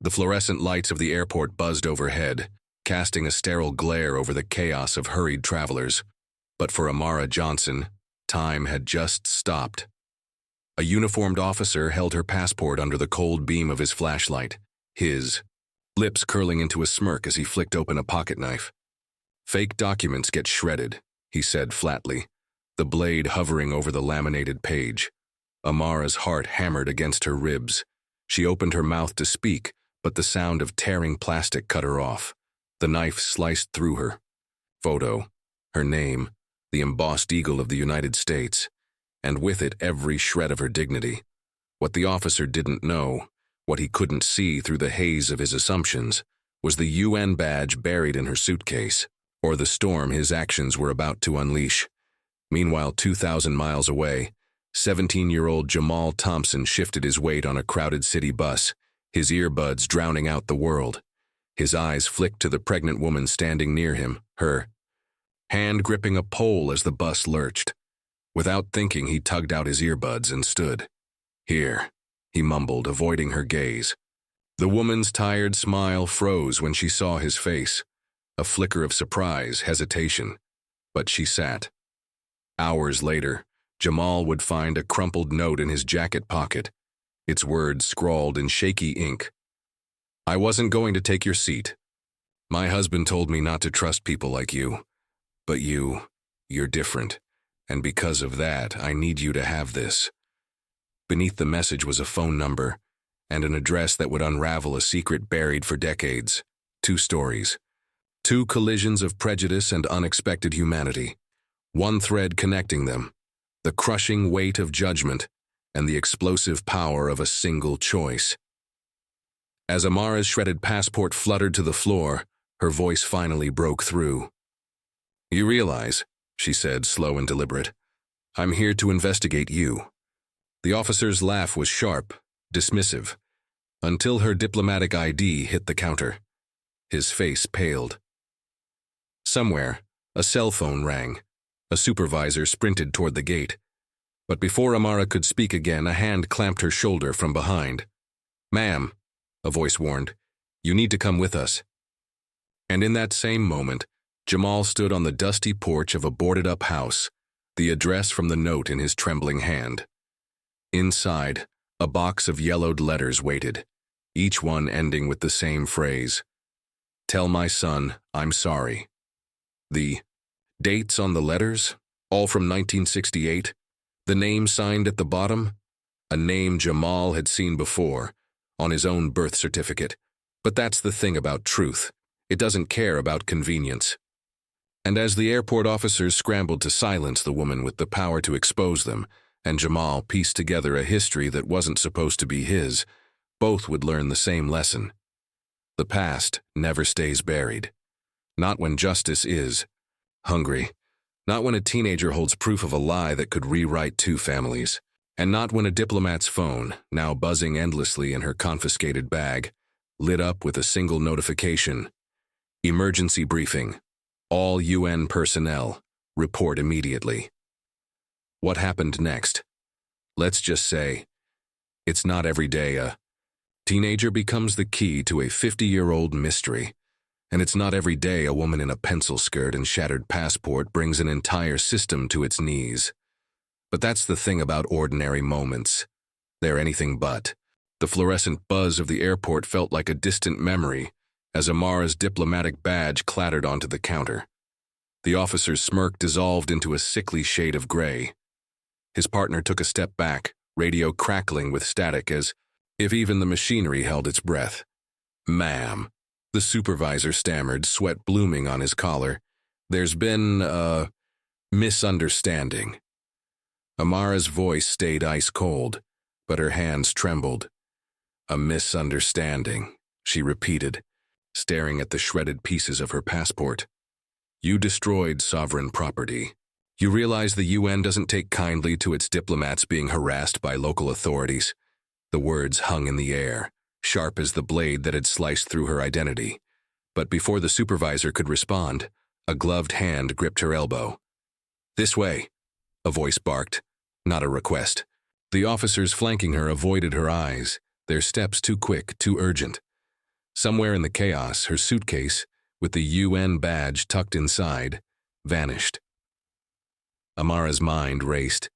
The fluorescent lights of the airport buzzed overhead, casting a sterile glare over the chaos of hurried travelers. But for Amara Johnson, time had just stopped. A uniformed officer held her passport under the cold beam of his flashlight, his lips curling into a smirk as he flicked open a pocket knife. "Fake documents get shredded," he said flatly, the blade hovering over the laminated page. Amara's heart hammered against her ribs. She opened her mouth to speak, but the sound of tearing plastic cut her off. The knife sliced through her. Photo, her name, the embossed eagle of the United States, and with it every shred of her dignity. What the officer didn't know, what he couldn't see through the haze of his assumptions, was the UN badge buried in her suitcase, or the storm his actions were about to unleash. Meanwhile, 2,000 miles away, 17-year-old Jamal Thompson shifted his weight on a crowded city bus, his earbuds drowning out the world. His eyes flicked to the pregnant woman standing near him, her hand gripping a pole as the bus lurched. Without thinking, he tugged out his earbuds and stood. "Here," he mumbled, avoiding her gaze. The woman's tired smile froze when she saw his face, a flicker of surprise, hesitation. But she sat. Hours later, Jamal would find a crumpled note in his jacket pocket, its words scrawled in shaky ink. "I wasn't going to take your seat. My husband told me not to trust people like you. But you're different, and because of that, I need you to have this." Beneath the message was a phone number, and an address that would unravel a secret buried for decades. 2 stories. 2 collisions of prejudice and unexpected humanity. One thread connecting them, the crushing weight of judgment and the explosive power of a single choice. As Amara's shredded passport fluttered to the floor, her voice finally broke through. "You realize," she said, slow and deliberate, "I'm here to investigate you." The officer's laugh was sharp, dismissive, until her diplomatic ID hit the counter. His face paled. Somewhere, a cell phone rang. A supervisor sprinted toward the gate. But before Amara could speak again, a hand clamped her shoulder from behind. "Ma'am," a voice warned, "you need to come with us." And in that same moment, Jamal stood on the dusty porch of a boarded-up house, the address from the note in his trembling hand. Inside, a box of yellowed letters waited, each one ending with the same phrase, "Tell my son I'm sorry." The dates on the letters, all from 1968, the name signed at the bottom, a name Jamal had seen before, on his own birth certificate. But that's the thing about truth. It doesn't care about convenience. And as the airport officers scrambled to silence the woman with the power to expose them, and Jamal pieced together a history that wasn't supposed to be his, both would learn the same lesson. The past never stays buried. Not when justice is hungry. Not when a teenager holds proof of a lie that could rewrite 2 families. And not when a diplomat's phone, now buzzing endlessly in her confiscated bag, lit up with a single notification. "Emergency briefing. All UN personnel, report immediately." What happened next? Let's just say, it's not every day a teenager becomes the key to a 50-year-old mystery. And it's not every day a woman in a pencil skirt and shattered passport brings an entire system to its knees. But that's the thing about ordinary moments. They're anything but. The fluorescent buzz of the airport felt like a distant memory as Amara's diplomatic badge clattered onto the counter. The officer's smirk dissolved into a sickly shade of gray. His partner took a step back, radio crackling with static as if even the machinery held its breath. "Ma'am," the supervisor stammered, sweat blooming on his collar, "there's been a misunderstanding." Amara's voice stayed ice cold, but her hands trembled. "A misunderstanding," she repeated, staring at the shredded pieces of her passport. "You destroyed sovereign property. You realize the UN doesn't take kindly to its diplomats being harassed by local authorities." The words hung in the air, sharp as the blade that had sliced through her identity. But before the supervisor could respond, a gloved hand gripped her elbow. "This way," a voice barked, not a request. The officers flanking her avoided her eyes, their steps too quick, too urgent. Somewhere in the chaos, her suitcase, with the UN badge tucked inside, vanished. Amara's mind raced.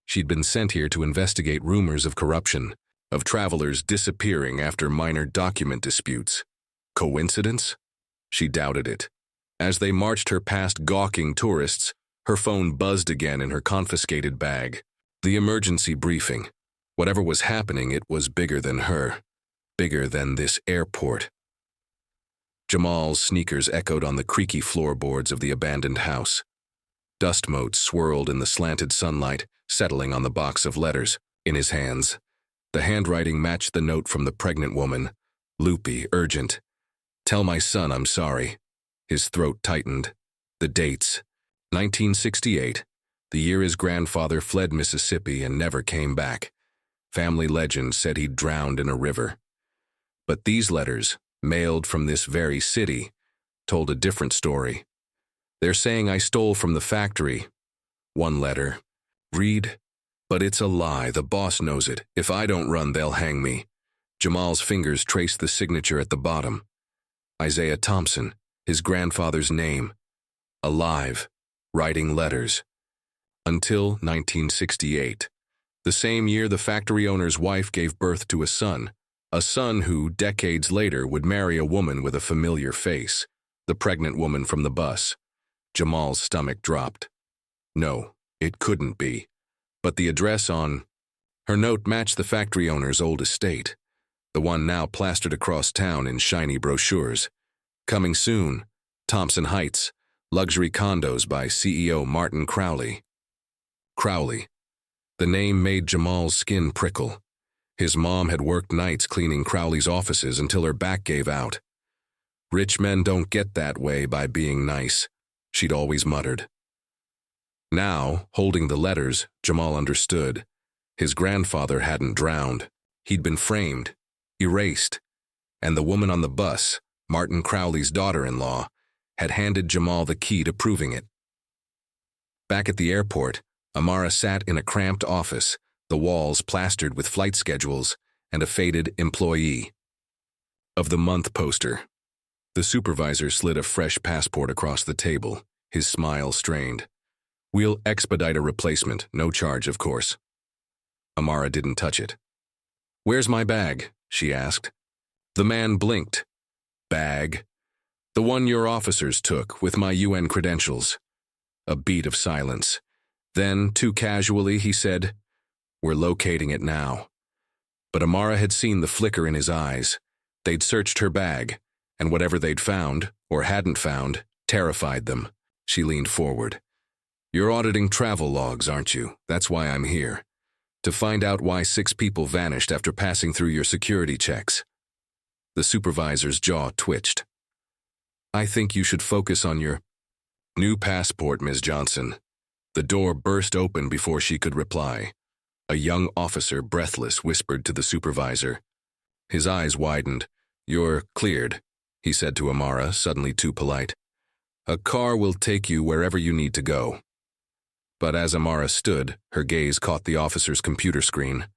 She'd been sent here to investigate rumors of corruption, of travelers disappearing after minor document disputes. Coincidence? She doubted it. As they marched her past gawking tourists, her phone buzzed again in her confiscated bag. The emergency briefing. Whatever was happening, it was bigger than her. Bigger than this airport. Jamal's sneakers echoed on the creaky floorboards of the abandoned house. Dust motes swirled in the slanted sunlight, settling on the box of letters in his hands. The handwriting matched the note from the pregnant woman. Loopy, urgent. "Tell my son I'm sorry." His throat tightened. The dates. 1968, the year his grandfather fled Mississippi and never came back. Family legend said he drowned in a river. But these letters, mailed from this very city, told a different story. "They're saying I stole from the factory." One letter. "Read, but it's a lie. The boss knows it. If I don't run, they'll hang me." Jamal's fingers traced the signature at the bottom. Isaiah Thompson, his grandfather's name. Alive, writing letters. Until 1968, the same year the factory owner's wife gave birth to a son who, decades later, would marry a woman with a familiar face, the pregnant woman from the bus. Jamal's stomach dropped. No, it couldn't be. But the address on her note matched the factory owner's old estate, the one now plastered across town in shiny brochures. Coming soon, Thompson Heights, luxury condos by CEO Martin Crowley. Crowley. The name made Jamal's skin prickle. His mom had worked nights cleaning Crowley's offices until her back gave out. "Rich men don't get that way by being nice," she'd always muttered. Now, holding the letters, Jamal understood. His grandfather hadn't drowned. He'd been framed, erased. And the woman on the bus, Martin Crowley's daughter-in-law, had handed Jamal the key to proving it. Back at the airport, Amara sat in a cramped office, the walls plastered with flight schedules and a faded employee of the month poster. The supervisor slid a fresh passport across the table, his smile strained. "We'll expedite a replacement, no charge, of course." Amara didn't touch it. "Where's my bag?" she asked. The man blinked. "Bag? The one your officers took, with my UN credentials." A beat of silence. Then, too casually, he said, "We're locating it now." But Amara had seen the flicker in his eyes. They'd searched her bag, and whatever they'd found, or hadn't found, terrified them. She leaned forward. "You're auditing travel logs, aren't you? That's why I'm here. To find out why 6 people vanished after passing through your security checks." The supervisor's jaw twitched. "I think you should focus on your new passport, Ms. Johnson." The door burst open before she could reply. A young officer, breathless, whispered to the supervisor. His eyes widened. "You're cleared," he said to Amara, suddenly too polite. "A car will take you wherever you need to go." But as Amara stood, her gaze caught the officer's computer screen.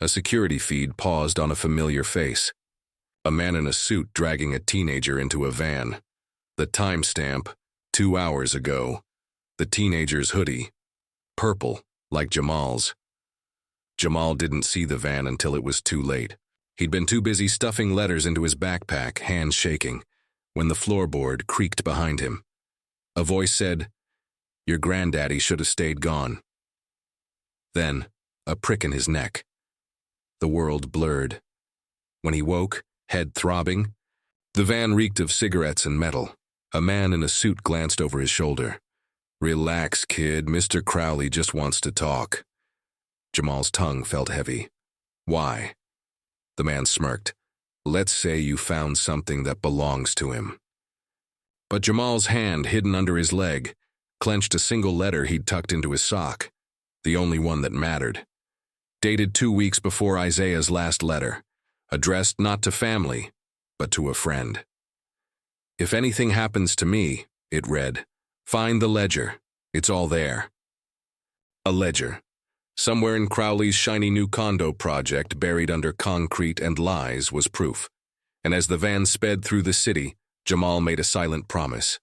A security feed paused on a familiar face. A man in a suit dragging a teenager into a van. The timestamp, 2 hours ago. The teenager's hoodie. Purple, like Jamal's. Jamal didn't see the van until it was too late. He'd been too busy stuffing letters into his backpack, hands shaking, when the floorboard creaked behind him. A voice said, "Your granddaddy should have stayed gone." Then, a prick in his neck. The world blurred. When he woke, head throbbing, the van reeked of cigarettes and metal. A man in a suit glanced over his shoulder. "Relax, kid. Mr. Crowley just wants to talk." Jamal's tongue felt heavy. "Why?" The man smirked. "Let's say you found something that belongs to him." But Jamal's hand, hidden under his leg, clenched a single letter he'd tucked into his sock, the only one that mattered. Dated 2 weeks before Isaiah's last letter, addressed not to family, but to a friend. "If anything happens to me," it read, "find the ledger. It's all there." A ledger. Somewhere in Crowley's shiny new condo project, buried under concrete and lies, was proof. And as the van sped through the city, Jamal made a silent promise.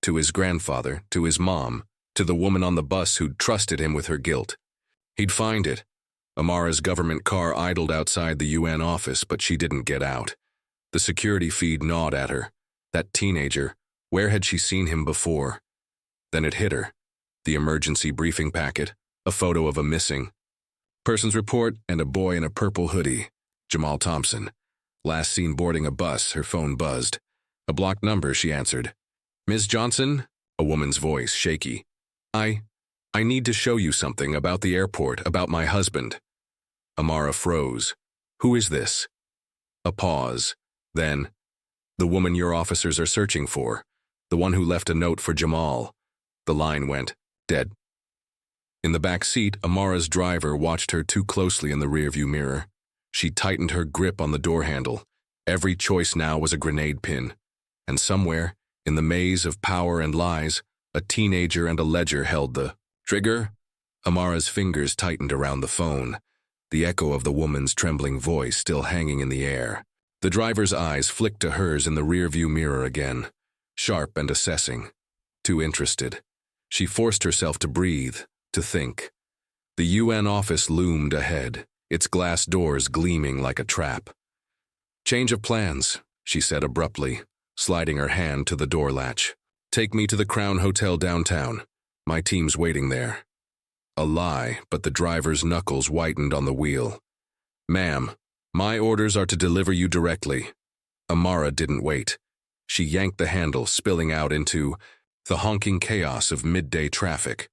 To his grandfather, to his mom, to the woman on the bus who'd trusted him with her guilt. He'd find it. Amara's government car idled outside the UN office, but she didn't get out. The security feed gnawed at her. That teenager, where had she seen him before? Then it hit her. The emergency briefing packet, a photo of a missing person's report, and a boy in a purple hoodie. Jamal Thompson. Last seen boarding a bus, her phone buzzed. A blocked number, she answered. Ms. Johnson? A woman's voice, shaky. I need to show you something about the airport, about my husband. Amara froze. Who is this? A pause. Then, the woman your officers are searching for. The one who left a note for Jamal. The line went, dead. In the back seat, Amara's driver watched her too closely in the rearview mirror. She tightened her grip on the door handle. Every choice now was a grenade pin. And somewhere, in the maze of power and lies, a teenager and a ledger held the trigger. Amara's fingers tightened around the phone, the echo of the woman's trembling voice still hanging in the air. The driver's eyes flicked to hers in the rearview mirror again, sharp and assessing. Too interested. She forced herself to breathe, to think. The UN office loomed ahead, its glass doors gleaming like a trap. Change of plans, she said abruptly, sliding her hand to the door latch. Take me to the Crown Hotel downtown. My team's waiting there. A lie, but the driver's knuckles whitened on the wheel. Ma'am, my orders are to deliver you directly. Amara didn't wait. She yanked the handle, spilling out into the honking chaos of midday traffic.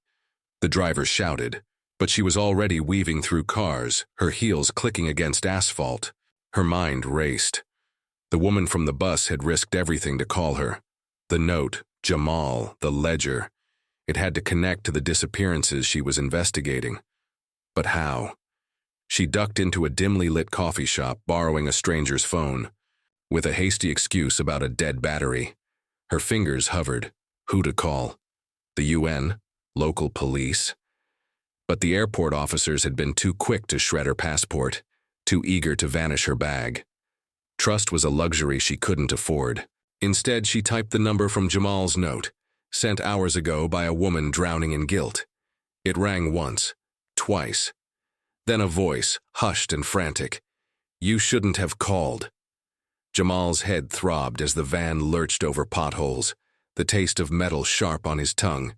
The driver shouted, but she was already weaving through cars, her heels clicking against asphalt. Her mind raced. The woman from the bus had risked everything to call her. The note, Jamal, the ledger. It had to connect to the disappearances she was investigating. But how? She ducked into a dimly lit coffee shop, borrowing a stranger's phone, with a hasty excuse about a dead battery. Her fingers hovered. Who to call? The UN? Local police? But the airport officers had been too quick to shred her passport, too eager to vanish her bag. Trust was a luxury she couldn't afford. Instead, she typed the number from Jamal's note, sent hours ago by a woman drowning in guilt. It rang once, twice. Then a voice, hushed and frantic. You shouldn't have called. Jamal's head throbbed as the van lurched over potholes, the taste of metal sharp on his tongue.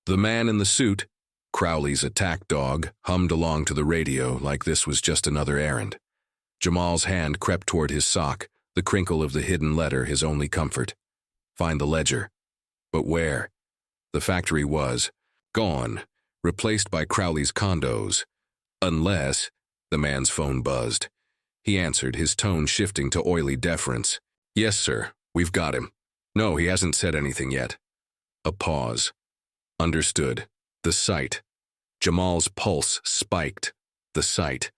The man in the suit, Crowley's attack dog, hummed along to the radio like this was just another errand. Jamal's hand crept toward his sock, the crinkle of the hidden letter his only comfort. Find the ledger. But where? The factory was gone, replaced by Crowley's condos. Unless, the man's phone buzzed. He answered, his tone shifting to oily deference. Yes, sir, we've got him. No, he hasn't said anything yet. A pause. Understood. The site. Jamal's pulse spiked. The site.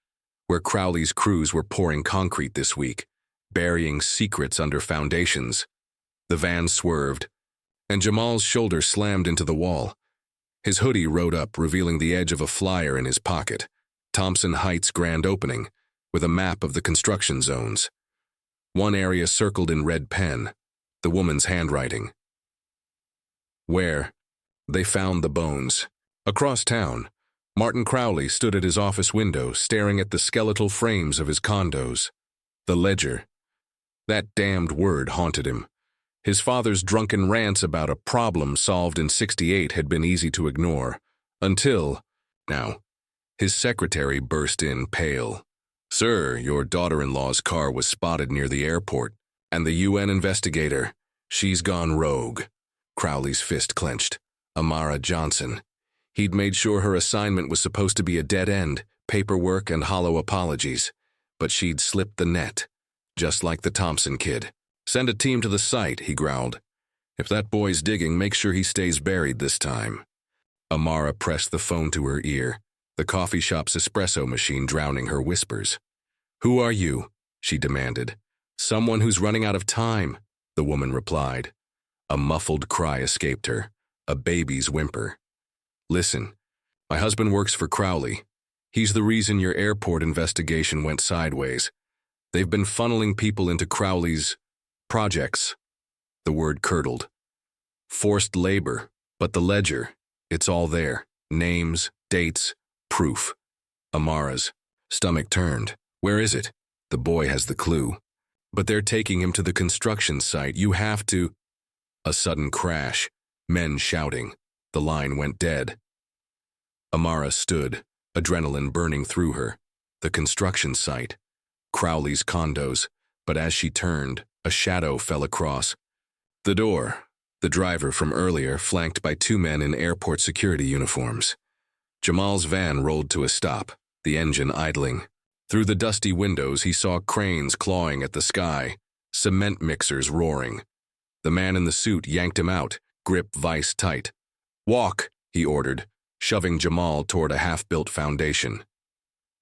Where Crowley's crews were pouring concrete this week, burying secrets under foundations. The van swerved, and Jamal's shoulder slammed into the wall. His hoodie rode up, revealing the edge of a flyer in his pocket. Thompson Heights grand opening, with a map of the construction zones. One area circled in red pen, the woman's handwriting. Where? They found the bones. Across town, Martin Crowley stood at his office window, staring at the skeletal frames of his condos. The ledger. That damned word haunted him. His father's drunken rants about a problem solved in '68 had been easy to ignore, until, now, his secretary burst in, pale. Sir, your daughter-in-law's car was spotted near the airport, and the UN investigator, she's gone rogue. Crowley's fist clenched. Amara Johnson. He'd made sure her assignment was supposed to be a dead end, paperwork and hollow apologies, but she'd slipped the net, just like the Thompson kid. Send a team to the site, he growled. If that boy's digging, make sure he stays buried this time. Amara pressed the phone to her ear, the coffee shop's espresso machine drowning her whispers. Who are you? She demanded. Someone who's running out of time, the woman replied. A muffled cry escaped her, a baby's whimper. Listen, my husband works for Crowley. He's the reason your airport investigation went sideways. They've been funneling people into Crowley's projects. The word curdled. Forced labor, but the ledger, it's all there. Names, dates, proof. Amara's stomach turned. Where is it? The boy has the clue. But they're taking him to the construction site. You have to. A sudden crash. Men shouting. The line went dead. Amara stood, adrenaline burning through her. The construction site. Crowley's condos. But as she turned, a shadow fell across. The door. The driver from earlier, flanked by two men in airport security uniforms. Jamal's van rolled to a stop, the engine idling. Through the dusty windows, he saw cranes clawing at the sky, cement mixers roaring. The man in the suit yanked him out, grip vice tight. Walk, he ordered, shoving Jamal toward a half-built foundation.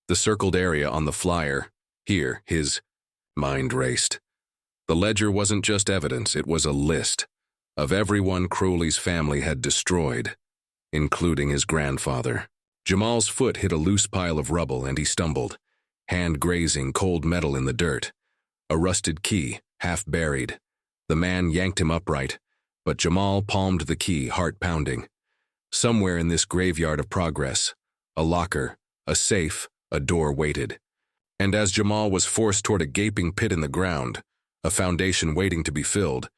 The circled area on the flyer, here, his mind raced. The ledger wasn't just evidence, it was a list of everyone Crowley's family had destroyed, including his grandfather. Jamal's foot hit a loose pile of rubble and he stumbled, hand grazing cold metal in the dirt. A rusted key, half buried. The man yanked him upright, but Jamal palmed the key, heart pounding. Somewhere in this graveyard of progress, a locker, a safe, a door waited. And as Jamal was forced toward a gaping pit in the ground, a foundation waiting to be filled,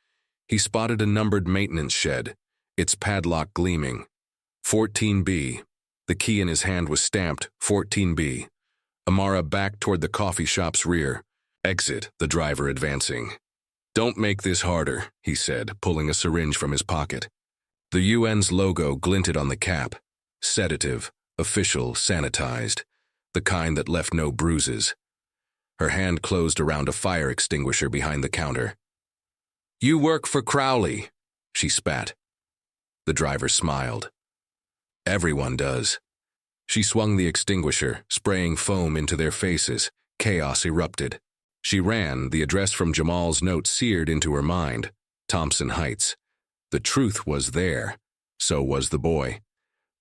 he spotted a numbered maintenance shed, its padlock gleaming. 14B. The key in his hand was stamped 14B. Amara backed toward the coffee shop's rear. Exit, the driver advancing. Don't make this harder, he said, pulling a syringe from his pocket. The UN's logo glinted on the cap. Sedative, official, sanitized. The kind that left no bruises. Her hand closed around a fire extinguisher behind the counter. You work for Crowley, she spat. The driver smiled. Everyone does. She swung the extinguisher, spraying foam into their faces. Chaos erupted. She ran, the address from Jamal's note seared into her mind. Thompson Heights. The truth was there. So was the boy.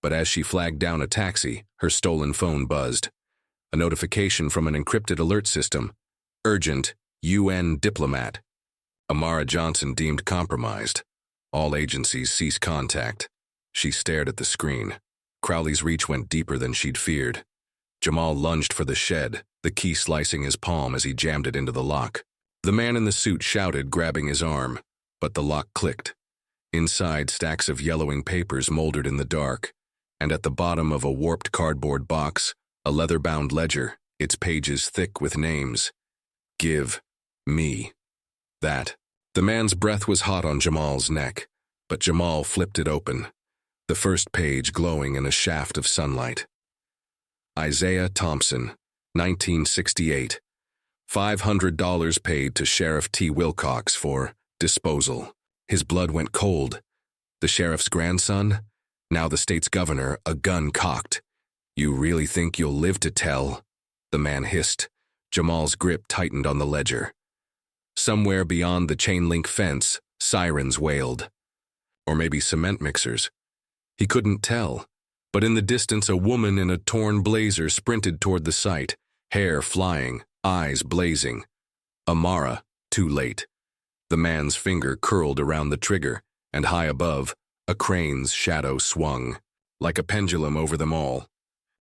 But as she flagged down a taxi, her stolen phone buzzed. A notification from an encrypted alert system. Urgent, UN Diplomat. Amara Johnson deemed compromised. All agencies cease contact. She stared at the screen. Crowley's reach went deeper than she'd feared. Jamal lunged for the shed, the key slicing his palm as he jammed it into the lock. The man in the suit shouted, grabbing his arm, but the lock clicked. Inside, stacks of yellowing papers moldered in the dark, and at the bottom of a warped cardboard box, a leather-bound ledger, its pages thick with names. Give. Me. That. The man's breath was hot on Jamal's neck, but Jamal flipped it open, the first page glowing in a shaft of sunlight. Isaiah Thompson, 1968. $500 paid to Sheriff T. Wilcox for disposal. His blood went cold. The sheriff's grandson, now the state's governor, a gun cocked. You really think you'll live to tell? The man hissed. Jamal's grip tightened on the ledger. Somewhere beyond the chain-link fence, sirens wailed. Or maybe cement mixers. He couldn't tell. But in the distance, a woman in a torn blazer sprinted toward the site, hair flying, eyes blazing. Amara, too late. The man's finger curled around the trigger, and high above, a crane's shadow swung. Like a pendulum over them all,